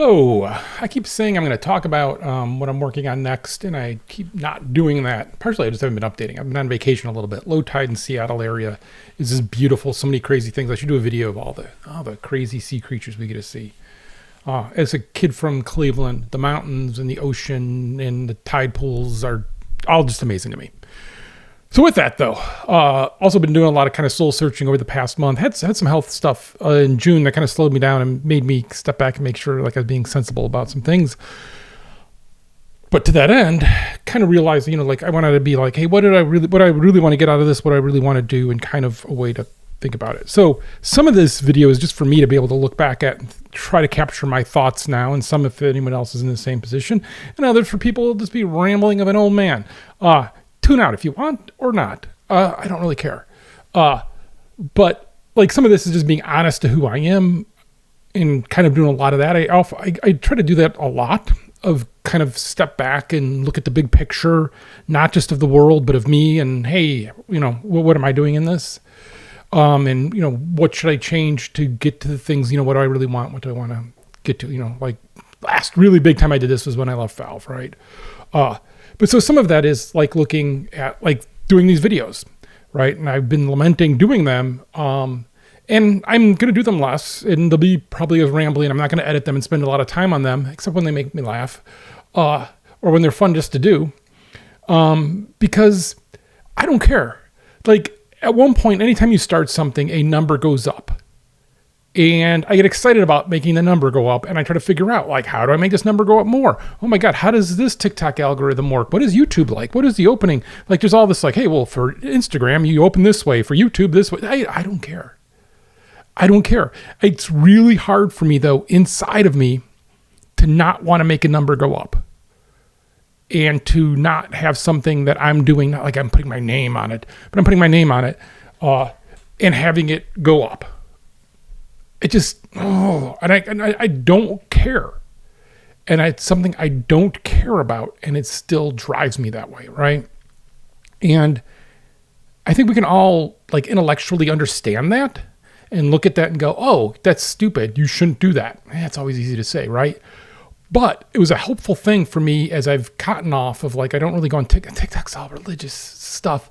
Hello. I keep saying I'm going to talk about what I'm working on next, and I keep not doing that. Partially, I just haven't been updating. I've been on vacation a little bit. Low tide in Seattle area is just beautiful. So many crazy things. I should do a video of all the crazy sea creatures we get to see. As a kid from Cleveland, the mountains and the ocean and the tide pools are all just amazing to me. So with that, though, also been doing a lot of kind of soul searching over the past month. Had some health stuff in June that kind of slowed me down and made me step back and make sure like I was being sensible about some things. But to that end, kind of realized, like I wanted to be like, hey, what I really want to get out of this, what I really want to do, and kind of a way to think about it. So some of this video is just for me to be able to look back at and try to capture my thoughts now, and some if anyone else is in the same position, and others for people to just be rambling of an old man. Tune out if you want or not. I don't really care. But like some of this is just being honest to who I am and kind of doing a lot of that. I try to do that a lot, of kind of step back and look at the big picture, not just of the world, but of me and, hey, what am I doing in this? And, what should I change to get to the things, what do I really want? What do I want to get to? Like last really big time I did this was when I left Valve, right? But so some of that is like looking at like doing these videos, right? And I've been lamenting doing them. And I'm going to do them less, and they'll be probably as rambling. I'm not going to edit them and spend a lot of time on them, except when they make me laugh, or when they're fun just to do. Because I don't care. Like at one point, anytime you start something, a number goes up. And I get excited about making the number go up, and I try to figure out, like, how do I make this number go up more? Oh my God, how does this TikTok algorithm work? What is YouTube like? What is the opening? Like, there's all this like, hey, well, for Instagram, you open this way. For YouTube, this way. I don't care. I don't care. It's really hard for me, though, inside of me to not want to make a number go up and to not have something that I'm doing, not like I'm putting my name on it, but I'm putting my name on it and having it go up. It just, and I don't care. And it's something I don't care about, and it still drives me that way, right? And I think we can all like intellectually understand that and look at that and go, oh, that's stupid. You shouldn't do that. It's always easy to say, right? But it was a helpful thing for me as I've gotten off of like, I don't really go on TikTok. TikTok's all religious stuff.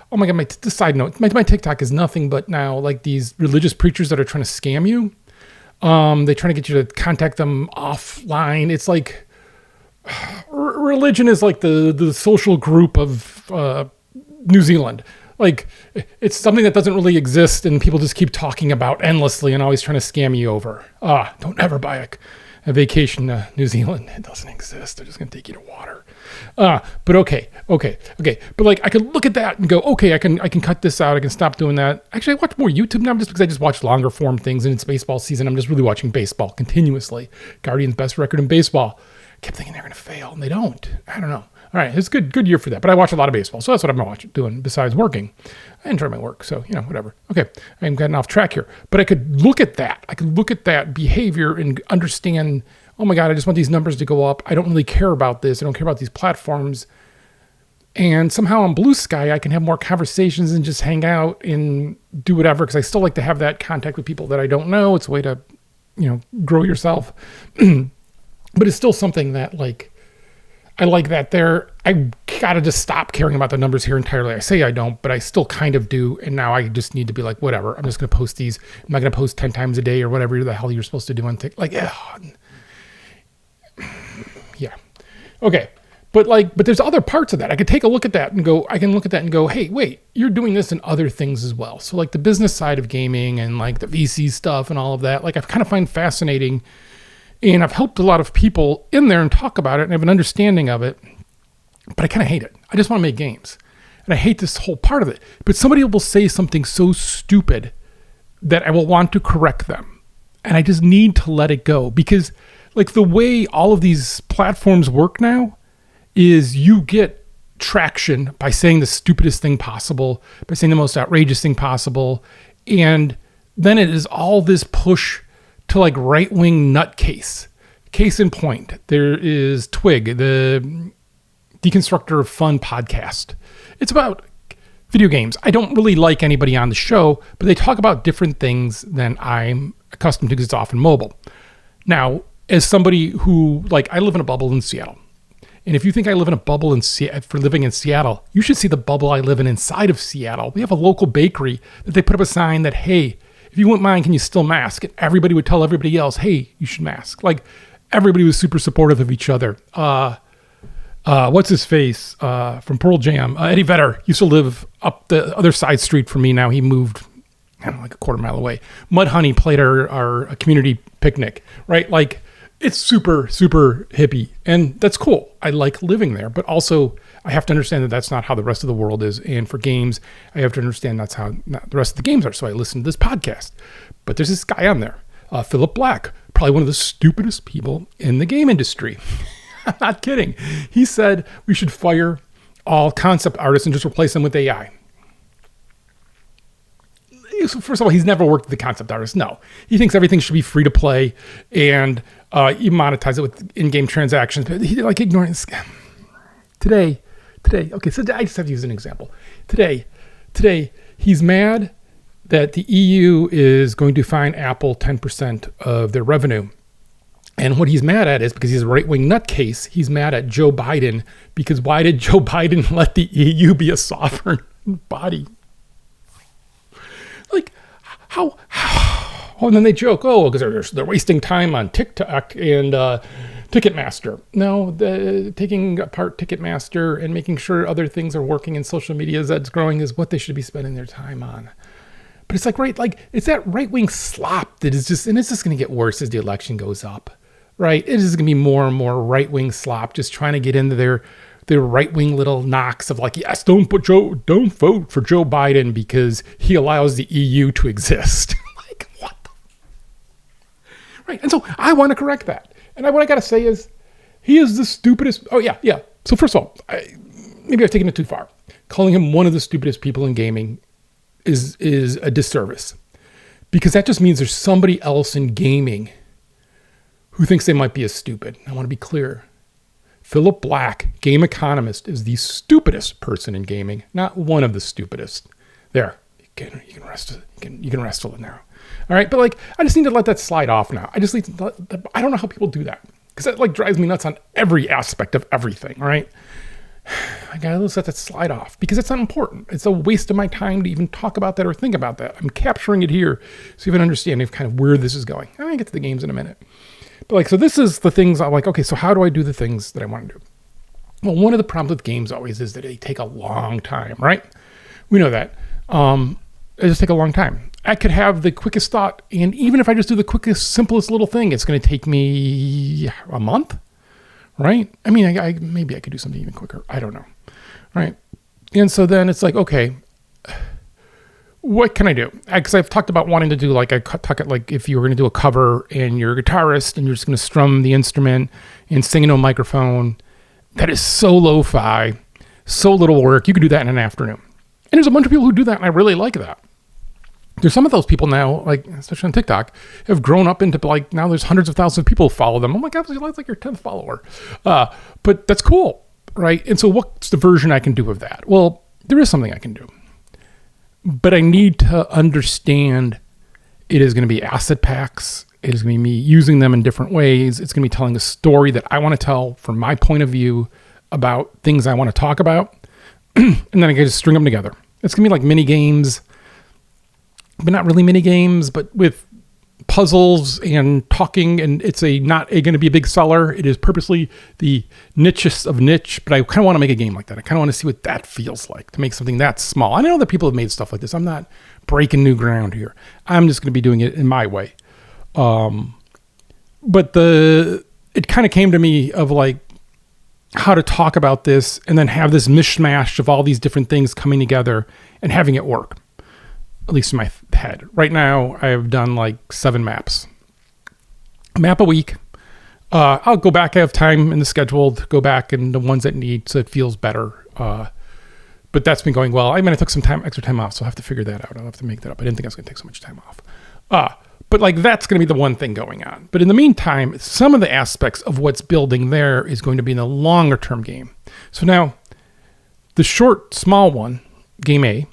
Oh my God, the side note, my TikTok is nothing but now like these religious preachers that are trying to scam you. They're trying to get you to contact them offline. It's like religion is like the social group of New Zealand. Like it's something that doesn't really exist and people just keep talking about endlessly and always trying to scam you over. Don't ever buy a vacation to New Zealand. It doesn't exist. They're just going to take you to water. But okay. But like, I could look at that and go, okay, I can cut this out. I can stop doing that. Actually, I watch more YouTube now just because I just watch longer form things, and it's baseball season. I'm just really watching baseball continuously. Guardians' best record in baseball. I kept thinking they're going to fail, and they don't. I don't know. All right, it's good year for that. But I watch a lot of baseball, so that's what I'm doing besides working. I enjoy my work, so whatever. Okay, I'm getting off track here. But I could look at that. I could look at that behavior and understand, oh my God, I just want these numbers to go up. I don't really care about this. I don't care about these platforms. And somehow on Blue Sky, I can have more conversations and just hang out and do whatever, because I still like to have that contact with people that I don't know. It's a way to, grow yourself. But it's still something that like, I like that there. I gotta just stop caring about the numbers here entirely. I say I don't, but I still kind of do. And now I just need to be like, whatever. I'm just gonna post these. I'm not gonna post 10 times a day or whatever the hell you're supposed to do on TikTok. Like, yeah. Okay. But there's other parts of that. I could take a look at that and go, hey, wait, you're doing this in other things as well. So like the business side of gaming and like the VC stuff and all of that, like I kind of find fascinating. And I've helped a lot of people in there and talk about it and have an understanding of it, but I kind of hate it. I just want to make games. And I hate this whole part of it. But somebody will say something so stupid that I will want to correct them. And I just need to let it go, because like the way all of these platforms work now is you get traction by saying the stupidest thing possible, by saying the most outrageous thing possible. And then it is all this push to like right-wing nutcase. Case in point, there is Twig, the Deconstructor of Fun podcast. It's about video games. I don't really like anybody on the show, but they talk about different things than I'm accustomed to because it's often mobile. Now, as somebody who, like, I live in a bubble in Seattle. And if you think I live in a bubble for living in Seattle, you should see the bubble I live in inside of Seattle. We have a local bakery that they put up a sign that, hey, if you wouldn't mind, can you still mask? And everybody would tell everybody else, hey, you should mask. Like, everybody was super supportive of each other. What's his face from Pearl Jam? Eddie Vedder used to live up the other side street from me. Now he moved, I don't know, like a quarter mile away. Mudhoney played our community picnic, right? Like, it's super, super hippie, and that's cool. I like living there, but also I have to understand that that's not how the rest of the world is. And for games, I have to understand that's how not the rest of the games are. So I listen to this podcast, but there's this guy on there, Philip Black, probably one of the stupidest people in the game industry. I'm not kidding. He said we should fire all concept artists and just replace them with AI. First of all, he's never worked with the concept artist. No, he thinks everything should be free to play, and you monetize it with in-game transactions. But he like ignoring this. Today. Okay, so I just have to use an example. Today, he's mad that the EU is going to fine Apple 10% of their revenue. And what he's mad at is because he's a right-wing nutcase. He's mad at Joe Biden because why did Joe Biden let the EU be a sovereign body? Like, how? Oh, and then they joke, because they're wasting time on TikTok and Ticketmaster. No, taking apart Ticketmaster and making sure other things are working in social media that's growing is what they should be spending their time on. But it's like, right, like it's that right-wing slop that is just, and it's just going to get worse as the election goes up, right? It is going to be more and more right-wing slop just trying to get into their right-wing little knocks of like, yes, don't vote for Joe Biden because he allows the EU to exist. Like, what? Right. And so I want to correct that. And what I got to say is he is the stupidest. Oh, yeah. So first of all, maybe I've taken it too far. Calling him one of the stupidest people in gaming is a disservice because that just means there's somebody else in gaming who thinks they might be as stupid. I want to be clear. Philip Black, game economist, is the stupidest person in gaming, not one of the stupidest. There, you can rest a little now. All right, but like, I just need to let that slide off now. I don't know how people do that because that like drives me nuts on every aspect of everything. All right, I gotta let that slide off because it's not important. It's a waste of my time to even talk about that or think about that. I'm capturing it here so you have an understanding of kind of where this is going. I'm gonna get to the games in a minute. But like, so this is the things I'm like, okay, so how do I do the things that I want to do? Well, one of the problems with games always is that they take a long time, right? We know that. They just take a long time. I could have the quickest thought, and even if I just do the quickest, simplest little thing, it's going to take me a month, right? I mean, maybe I could do something even quicker. I don't know, right? And so then it's like, okay, what can I do? Because I've talked about wanting to do like if you were going to do a cover and you're a guitarist and you're just going to strum the instrument and sing into a microphone, that is so lo-fi, so little work. You could do that in an afternoon. And there's a bunch of people who do that, and I really like that. There's some of those people now, like especially on TikTok, have grown up into like now there's hundreds of thousands of people who follow them. I'm like, obviously, that's like your 10th follower, but that's cool, right? And so, what's the version I can do of that? Well, there is something I can do, but I need to understand it is going to be asset packs. It is going to be me using them in different ways. It's going to be telling a story that I want to tell from my point of view about things I want to talk about, and then I can just string them together. It's going to be like mini games. But not really mini games, but with puzzles and talking, and it's not going to be a big seller. It is purposely the nichest of niche, but I kind of want to make a game like that. I kind of want to see what that feels like to make something that small. I know that people have made stuff like this. I'm not breaking new ground here. I'm just going to be doing it in my way. But it kind of came to me of like how to talk about this and then have this mishmash of all these different things coming together and having it work. At least in my head. Right now, I've done like 7 maps. A map a week. I'll go back. I have time in the schedule to go back and the ones that need so it feels better. But that's been going well. I mean, I took some extra time off, so I'll have to figure that out. I'll have to make that up. I didn't think I was going to take so much time off. But like that's going to be the one thing going on. But in the meantime, some of the aspects of what's building there is going to be in the longer term game. So now, the short, small one, game A,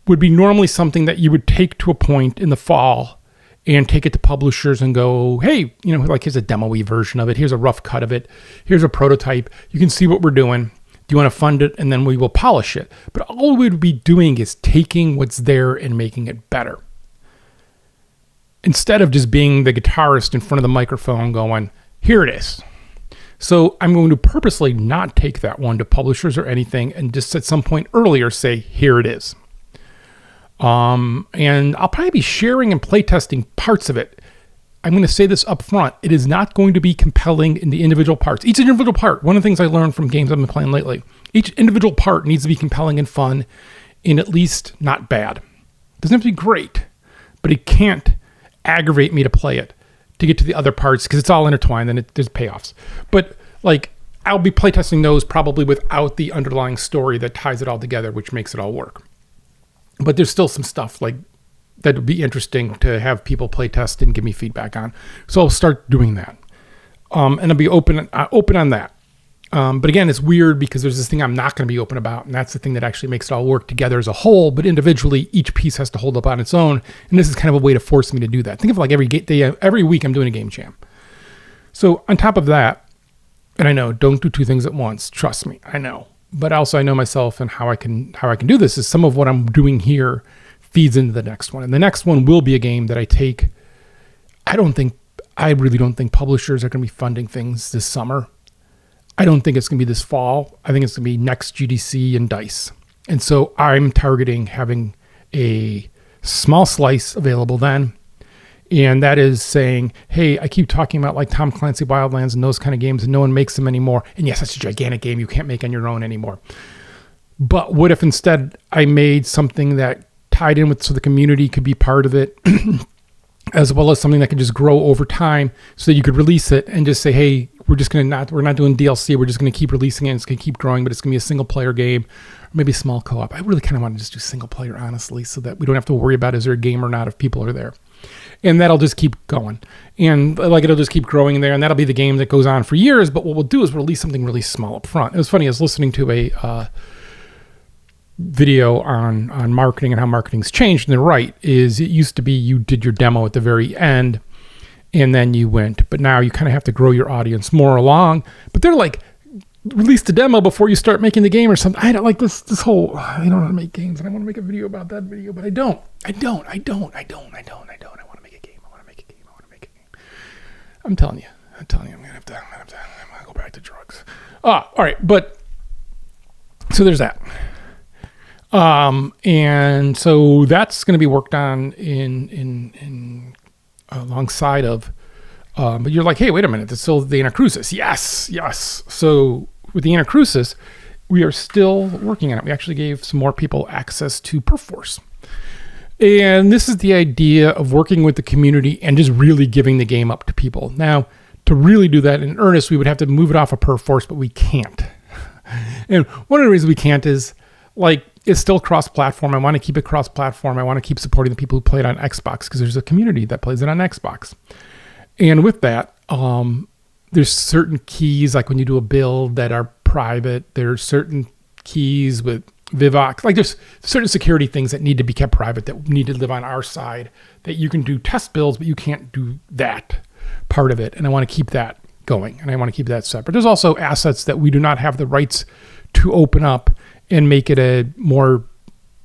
would be normally something that you would take to a point in the fall and take it to publishers and go, hey, like here's a demo-y version of it. Here's a rough cut of it. Here's a prototype. You can see what we're doing. Do you want to fund it? And then we will polish it. But all we would be doing is taking what's there and making it better. Instead of just being the guitarist in front of the microphone going, here it is. So I'm going to purposely not take that one to publishers or anything and just at some point earlier say, here it is. And I'll probably be sharing and playtesting parts of it. I'm going to say this up front. It is not going to be compelling in the individual parts. Each individual part, one of the things I learned from games I've been playing lately, each individual part needs to be compelling and fun and at least not bad. It doesn't have to be great, but it can't aggravate me to play it to get to the other parts because it's all intertwined and there's payoffs. But like I'll be playtesting those probably without the underlying story that ties it all together, which makes it all work. But there's still some stuff like that would be interesting to have people play test and give me feedback on. So I'll start doing that. And I'll be open on that. But again, it's weird because there's this thing I'm not going to be open about. And that's the thing that actually makes it all work together as a whole. But individually, each piece has to hold up on its own. And this is kind of a way to force me to do that. Think of like every week I'm doing a game jam. So on top of that, and I know, don't do two things at once. Trust me, I know. But also I know myself and how I can do this is some of what I'm doing here feeds into the next one. And the next one will be a game that I take. I really don't think publishers are going to be funding things this summer. I don't think it's going to be this fall. I think it's going to be next GDC and DICE. And so I'm targeting having a small slice available then. And that is saying, hey, I keep talking about like Tom Clancy Wildlands and those kind of games and no one makes them anymore. And yes, that's a gigantic game you can't make on your own anymore. But what if instead I made something that tied in with so the community could be part of it as well as something that could just grow over time so that you could release it and just say, hey, we're not doing DLC. We're just going to keep releasing it. It's going to keep growing, but it's going to be a single player game, or maybe small co-op. I really kind of want to just do single player, honestly, so that we don't have to worry about is there a game or not if people are there. And that'll just keep going. And like it'll just keep growing in there. And that'll be the game that goes on for years. But what we'll do is release something really small up front. It was funny. I was listening to a video on marketing and how marketing's changed. And they're right. It used to be you did your demo at the very end and then you went. But now you kind of have to grow your audience more along. But they're like, release the demo before you start making the game or something. I don't like this whole, I don't know how to make games and I want to make a video about that video, but I don't. I want to make a game. I'm telling you, I'm going to have to go back to drugs. All right. But so there's that. And so that's going to be worked on in alongside of, but you're like, hey, wait a minute, there's still the Anacrusis. Yes. So with the Anacrusis, we are still working on it. We actually gave some more people access to Perforce. And this is the idea of working with the community and just really giving the game up to people. Now, to really do that in earnest, we would have to move it off of Perforce, but we can't. And one of the reasons we can't is, like, it's still cross-platform. I want to keep it cross-platform. I want to keep supporting the people who play it on Xbox because there's a community that plays it on Xbox. And with that, there's certain keys, like when you do a build, that are private. There's certain keys with Vivox, like there's certain security things that need to be kept private that need to live on our side, that you can do test builds, but you can't do that part of it. And I want to keep that going and I want to keep that separate. There's also assets that we do not have the rights to open up and make it a more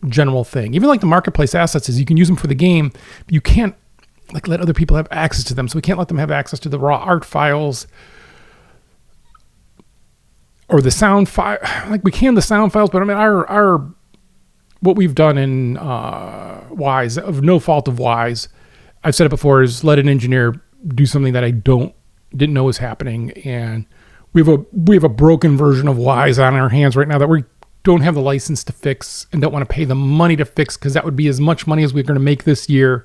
general thing. Even like the marketplace assets is you can use them for the game, but you can't like let other people have access to them. So we can't let them have access to the raw art files or the sound file. Like we can the sound files, but I mean our what we've done in Wise, of no fault of Wise, I've said it before, is let an engineer do something that I didn't know was happening, and we have a broken version of Wise on our hands right now that we don't have the license to fix and don't want to pay the money to fix because that would be as much money as we're going to make this year.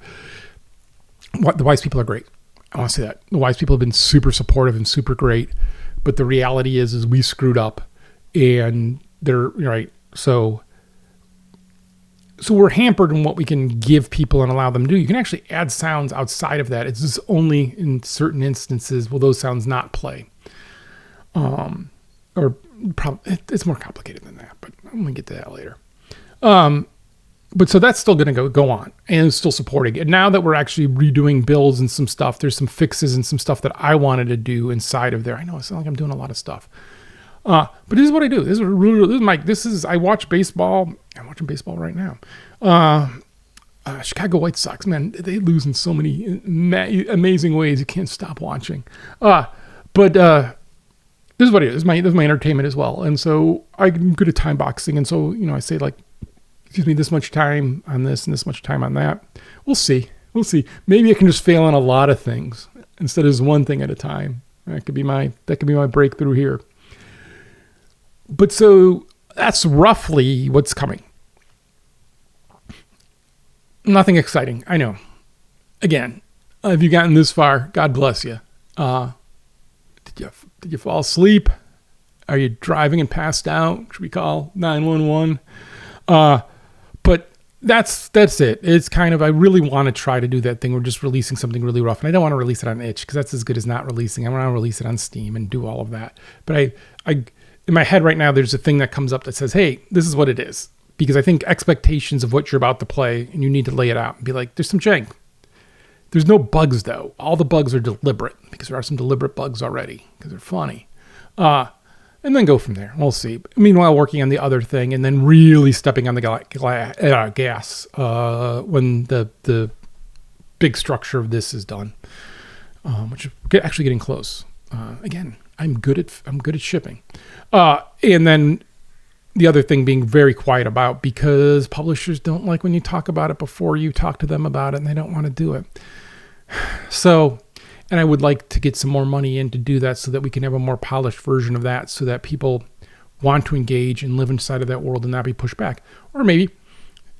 The Wise people are great. I want to say that. The Wise people have been super supportive and super great. But the reality is we screwed up and they're right. So we're hampered in what we can give people and allow them to do. You can actually add sounds outside of that. It's just only in certain instances will those sounds not play. It's more complicated than that, but I'm going to get to that later. but so that's still going to go on and it's still supporting it. Now that we're actually redoing builds and some stuff, there's some fixes and some stuff that I wanted to do inside of there. I know it's not like I'm doing a lot of stuff. But this is what I do. I watch baseball. I'm watching baseball right now. Chicago White Sox, man, they lose in so many amazing ways. You can't stop watching. But this is what it is. This is my entertainment as well. And so I'm good at time boxing. And so, I say like, excuse me, this much time on this and this much time on that. We'll see. Maybe I can just fail on a lot of things instead of just one thing at a time. That could be my breakthrough here. But so that's roughly what's coming. Nothing exciting, I know. Again, have you gotten this far? God bless you. Did you fall asleep? Are you driving and passed out? Should we call 911? But that's it. It's kind of, I really want to try to do that thing. We're just releasing something really rough, and I don't want to release it on itch because that's as good as not releasing. I want to release it on Steam and do all of that. But I in my head right now, there's a thing that comes up that says, hey, this is what it is. Because I think expectations of what you're about to play, and you need to lay it out and be like, there's some jank. There's no bugs though. All the bugs are deliberate because there are some deliberate bugs already because they're funny. And then go from there. We'll see. Meanwhile, working on the other thing and then really stepping on the gas when the big structure of this is done, which is actually getting close. Again, I'm good at shipping. And then the other thing being very quiet about, because publishers don't like when you talk about it before you talk to them about it, and they don't want to do it. So, and I would like to get some more money in to do that so that we can have a more polished version of that so that people want to engage and live inside of that world and not be pushed back. Or maybe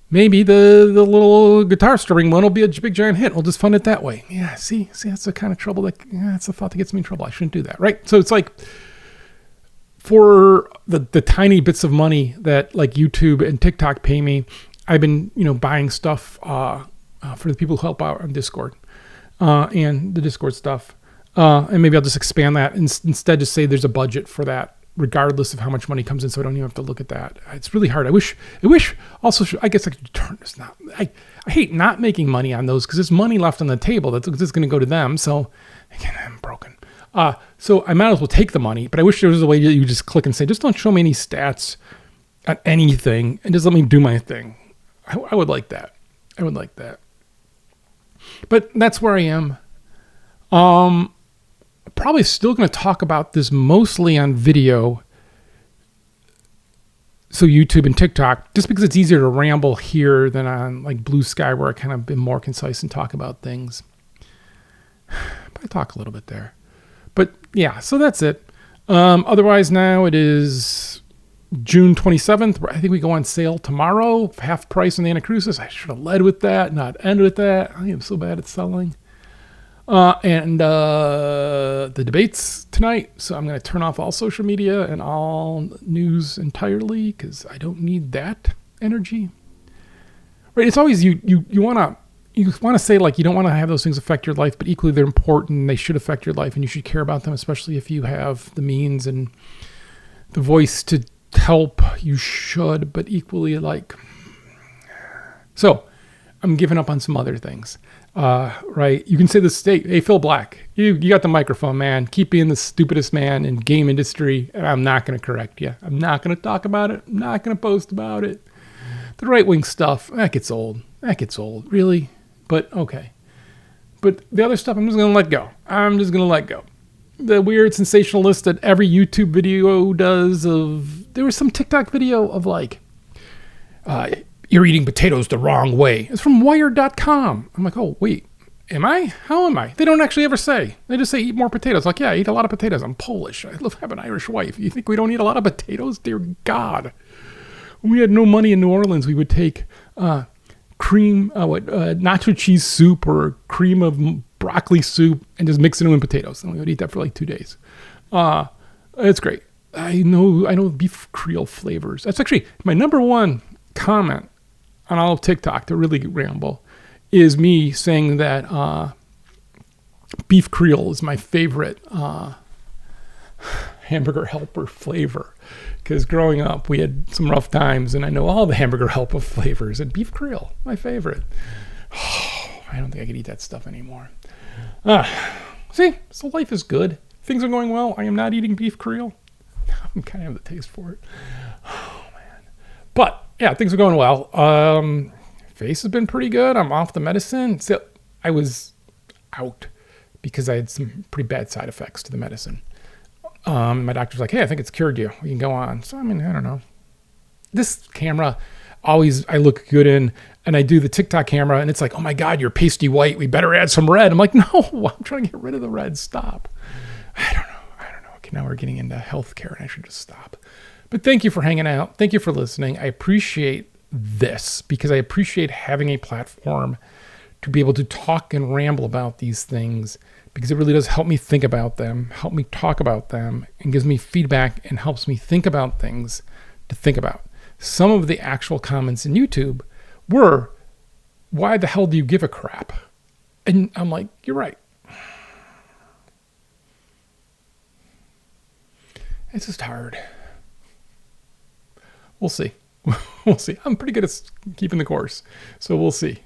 the little guitar string one will be a big giant hit. We'll just fund it that way. Yeah, see, that's the kind of trouble that's the thought that gets me in trouble. I shouldn't do that, right? So it's like, for the tiny bits of money that like YouTube and TikTok pay me, I've been, buying stuff for the people who help out on Discord and the Discord stuff. And maybe I'll just expand that and instead just say there's a budget for that, regardless of how much money comes in. So I don't even have to look at that. It's really hard. I wish also, I guess I could turn this now. I hate not making money on those because there's money left on the table that's just going to go to them. So again, I'm broken. So I might as well take the money, but I wish there was a way that you just click and say, just don't show me any stats on anything and just let me do my thing. I would like that. But that's where I am. Probably still going to talk about this mostly on video. So YouTube and TikTok, just because it's easier to ramble here than on like Blue Sky, where I kind of been more concise and talk about things. But I talk a little bit there. But yeah, so that's it. Otherwise, now it is June 27th. I think we go on sale tomorrow, half price on the Anacrusis. I should have led with that, not end with that. I am so bad at selling. And the debates tonight. So I'm going to turn off all social media and all news entirely because I don't need that energy. Right? It's always you want to say like you don't want to have those things affect your life, but equally they're important. They should affect your life and you should care about them, especially if you have the means and the voice to help. You should, but equally like. So I'm giving up on some other things. Right? You can say the state, hey, Phil Black, you got the microphone, man. Keep being the stupidest man in game industry, and I'm not going to correct you. I'm not going to talk about it. I'm not going to post about it. The right-wing stuff, that gets old. Really? But okay. But the other stuff, I'm just going to let go. The weird sensationalist that every YouTube video does there was some TikTok video of like, you're eating potatoes the wrong way. It's from Wired.com. I'm like, oh, wait, am I? How am I? They don't actually ever say. They just say eat more potatoes. Like, yeah, I eat a lot of potatoes. I'm Polish. I have an Irish wife. You think we don't eat a lot of potatoes? Dear God. When we had no money in New Orleans, we would take nacho cheese soup or cream of broccoli soup and just mix it in with potatoes. And we would eat that for like 2 days. It's great. I know beef Creole flavors. That's actually my number one comment on all of TikTok to really ramble is me saying that beef Creole is my favorite hamburger helper flavor, because growing up we had some rough times, and I know all the hamburger helper flavors, and beef Creole, my favorite. I don't think I could eat that stuff anymore. See, so life is good. Things are going well. I am not eating beef Creole. I'm kind of have the taste for it. Oh man. But yeah, things are going well. Face has been pretty good. I'm off the medicine. So I was out because I had some pretty bad side effects to the medicine. My doctor's like, hey, I think it's cured you. You can go on. So I mean, I don't know. This camera, always I look good in, and I do the TikTok camera, and it's like, oh my God, you're pasty white. We better add some red. I'm like, no, I'm trying to get rid of the red. Stop. I don't know. Okay, now we're getting into healthcare, and I should just stop. But thank you for hanging out. Thank you for listening. I appreciate this because I appreciate having a platform to be able to talk and ramble about these things, because it really does help me think about them, help me talk about them, and gives me feedback and helps me think about things to think about. Some of the actual comments in YouTube were, why the hell do you give a crap? And I'm like, you're right. It's just hard. We'll see. We'll see. I'm pretty good at keeping the course, so we'll see.